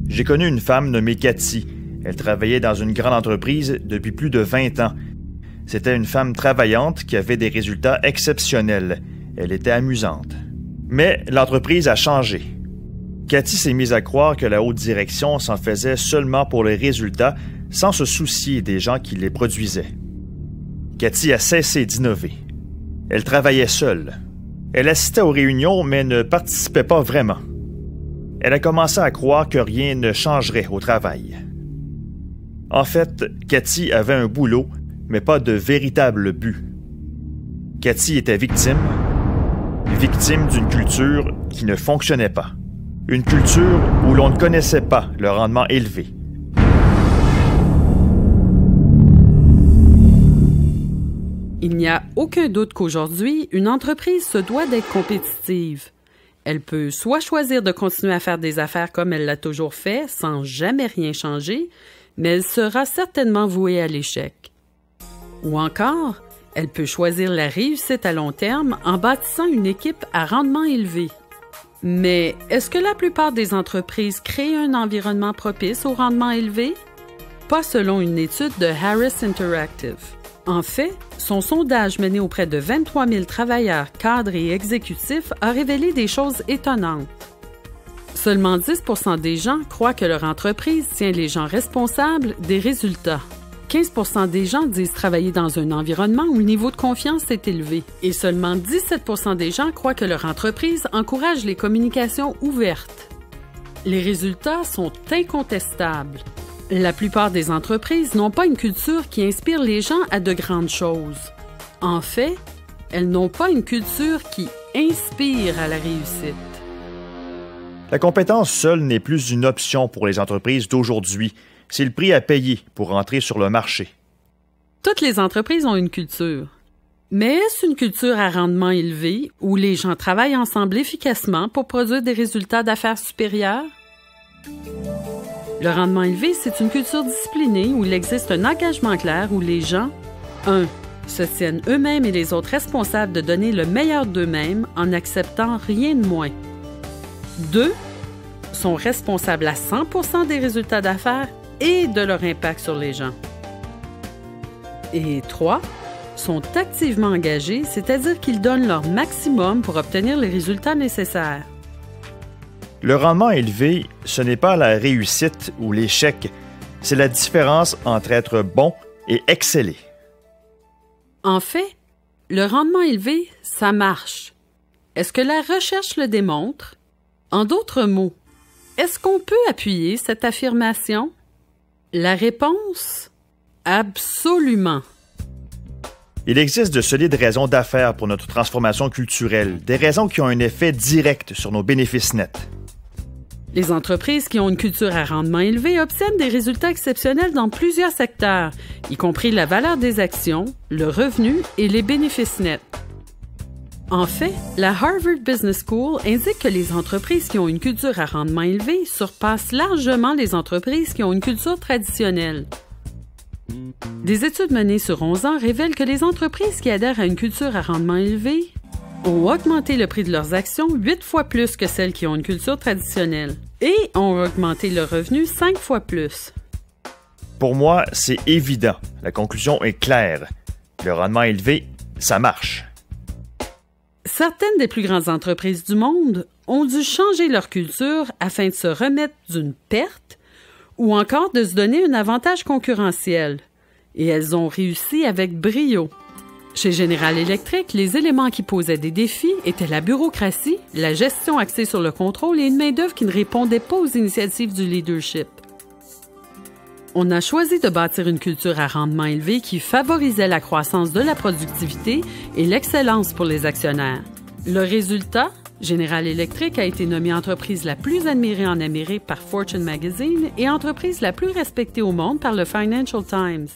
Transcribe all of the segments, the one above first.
J'ai connu une femme nommée Cathy. Elle travaillait dans une grande entreprise depuis plus de 20 ans. C'était une femme travaillante qui avait des résultats exceptionnels. Elle était amusante. Mais l'entreprise a changé. Cathy s'est mise à croire que la haute direction s'en faisait seulement pour les résultats, sans se soucier des gens qui les produisaient. Cathy a cessé d'innover. Elle travaillait seule. Elle assistait aux réunions, mais ne participait pas vraiment. Elle a commencé à croire que rien ne changerait au travail. En fait, Cathy avait un boulot, mais pas de véritable but. Cathy était victime d'une culture qui ne fonctionnait pas. Une culture où l'on ne connaissait pas le rendement élevé. Il n'y a aucun doute qu'aujourd'hui, une entreprise se doit d'être compétitive. Elle peut soit choisir de continuer à faire des affaires comme elle l'a toujours fait, sans jamais rien changer, mais elle sera certainement vouée à l'échec. Ou encore, elle peut choisir la réussite à long terme en bâtissant une équipe à rendement élevé. Mais est-ce que la plupart des entreprises créent un environnement propice au rendement élevé? Pas selon une étude de Harris Interactive. En fait, son sondage mené auprès de 23 000 travailleurs, cadres et exécutifs a révélé des choses étonnantes. Seulement 10 % des gens croient que leur entreprise tient les gens responsables des résultats. 15 % des gens disent travailler dans un environnement où le niveau de confiance est élevé. Et seulement 17 % des gens croient que leur entreprise encourage les communications ouvertes. Les résultats sont incontestables. La plupart des entreprises n'ont pas une culture qui inspire les gens à de grandes choses. En fait, elles n'ont pas une culture qui inspire à la réussite. La compétence seule n'est plus une option pour les entreprises d'aujourd'hui. C'est le prix à payer pour entrer sur le marché. Toutes les entreprises ont une culture. Mais est-ce une culture à rendement élevé où les gens travaillent ensemble efficacement pour produire des résultats d'affaires supérieurs? Le rendement élevé, c'est une culture disciplinée où il existe un engagement clair où les gens, 1. se tiennent eux-mêmes et les autres responsables de donner le meilleur d'eux-mêmes en n'acceptant rien de moins. 2. sont responsables à 100% des résultats d'affaires et de leur impact sur les gens. Et 3. sont activement engagés, c'est-à-dire qu'ils donnent leur maximum pour obtenir les résultats nécessaires. Le rendement élevé, ce n'est pas la réussite ou l'échec, c'est la différence entre être bon et exceller. En fait, le rendement élevé, ça marche. Est-ce que la recherche le démontre? En d'autres mots, est-ce qu'on peut appuyer cette affirmation? La réponse? Absolument. Il existe de solides raisons d'affaires pour notre transformation culturelle, des raisons qui ont un effet direct sur nos bénéfices nets. Les entreprises qui ont une culture à rendement élevé obtiennent des résultats exceptionnels dans plusieurs secteurs, y compris la valeur des actions, le revenu et les bénéfices nets. En fait, la Harvard Business School indique que les entreprises qui ont une culture à rendement élevé surpassent largement les entreprises qui ont une culture traditionnelle. Des études menées sur 11 ans révèlent que les entreprises qui adhèrent à une culture à rendement élevé ont augmenté le prix de leurs actions 8 fois plus que celles qui ont une culture traditionnelle et ont augmenté le revenu 5 fois plus. Pour moi, c'est évident. La conclusion est claire. Le rendement élevé, ça marche. Certaines des plus grandes entreprises du monde ont dû changer leur culture afin de se remettre d'une perte ou encore de se donner un avantage concurrentiel. Et elles ont réussi avec brio. Chez General Electric, les éléments qui posaient des défis étaient la bureaucratie, la gestion axée sur le contrôle et une main-d'œuvre qui ne répondait pas aux initiatives du leadership. On a choisi de bâtir une culture à rendement élevé qui favorisait la croissance de la productivité et l'excellence pour les actionnaires. Le résultat, General Electric a été nommée entreprise la plus admirée en Amérique par Fortune Magazine et entreprise la plus respectée au monde par le Financial Times.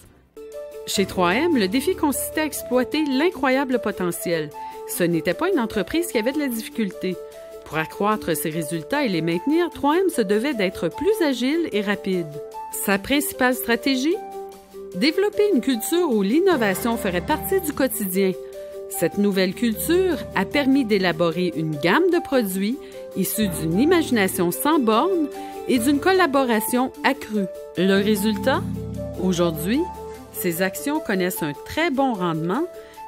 Chez 3M, le défi consistait à exploiter l'incroyable potentiel. Ce n'était pas une entreprise qui avait de la difficulté. Pour accroître ses résultats et les maintenir, 3M se devait d'être plus agile et rapide. Sa principale stratégie? Développer une culture où l'innovation ferait partie du quotidien. Cette nouvelle culture a permis d'élaborer une gamme de produits issu d'une imagination sans bornes et d'une collaboration accrue. Le résultat? Aujourd'hui, ces actions connaissent un très bon rendement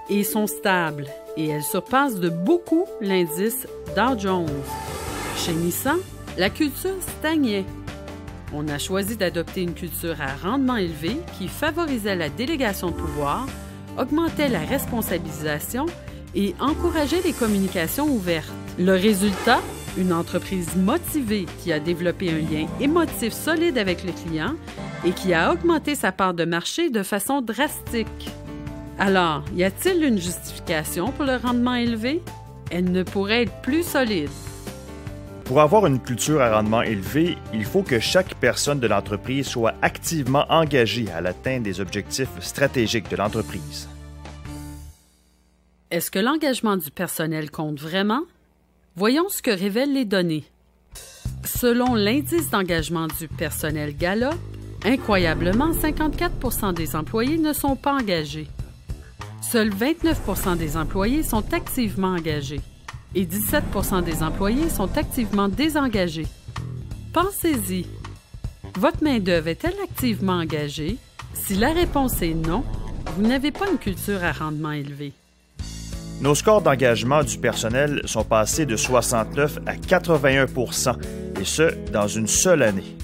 et sont stables, et elles surpassent de beaucoup l'indice Dow Jones. Chez Nissan, la culture stagnait. On a choisi d'adopter une culture à rendement élevé qui favorisait la délégation de pouvoir, augmentait la responsabilisation et encourageait les communications ouvertes. Le résultat? Une entreprise motivée qui a développé un lien émotif solide avec le client et qui a augmenté sa part de marché de façon drastique. Alors, y a-t-il une justification pour le rendement élevé? Elle ne pourrait être plus solide. Pour avoir une culture à rendement élevé, il faut que chaque personne de l'entreprise soit activement engagée à l'atteinte des objectifs stratégiques de l'entreprise. Est-ce que l'engagement du personnel compte vraiment? Voyons ce que révèlent les données. Selon l'indice d'engagement du personnel Gallup, incroyablement, 54% des employés ne sont pas engagés. Seuls 29% des employés sont activement engagés et 17% des employés sont activement désengagés. Pensez-y. Votre main-d'œuvre est-elle activement engagée? Si la réponse est non, vous n'avez pas une culture à rendement élevé. Nos scores d'engagement du personnel sont passés de 69 à 81 %, et ce, dans une seule année.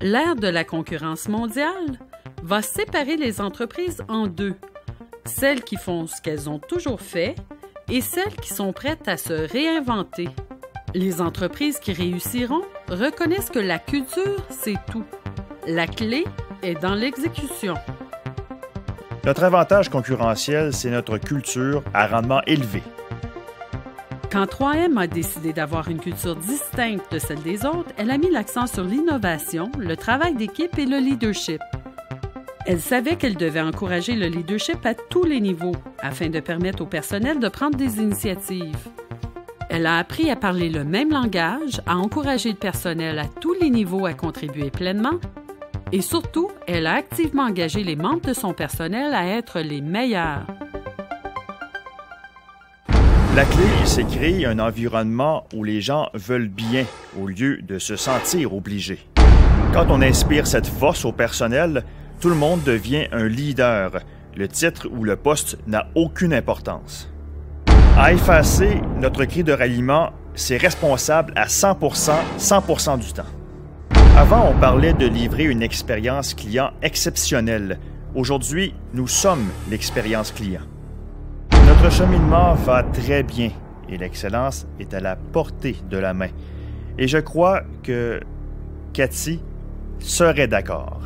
L'ère de la concurrence mondiale va séparer les entreprises en deux. Celles qui font ce qu'elles ont toujours fait et celles qui sont prêtes à se réinventer. Les entreprises qui réussiront reconnaissent que la culture, c'est tout. La clé est dans l'exécution. Notre avantage concurrentiel, c'est notre culture à rendement élevé. Quand 3M a décidé d'avoir une culture distincte de celle des autres, elle a mis l'accent sur l'innovation, le travail d'équipe et le leadership. Elle savait qu'elle devait encourager le leadership à tous les niveaux afin de permettre au personnel de prendre des initiatives. Elle a appris à parler le même langage, à encourager le personnel à tous les niveaux à contribuer pleinement et surtout, elle a activement engagé les membres de son personnel à être les meilleurs. La clé, c'est créer un environnement où les gens veulent bien au lieu de se sentir obligés. Quand on inspire cette force au personnel, tout le monde devient un leader. Le titre ou le poste n'a aucune importance. À FAC, notre cri de ralliement, c'est responsable à 100% du temps. Avant, on parlait de livrer une expérience client exceptionnelle. Aujourd'hui, nous sommes l'expérience client. Notre cheminement va très bien et l'excellence est à la portée de la main. Et je crois que Cathy serait d'accord.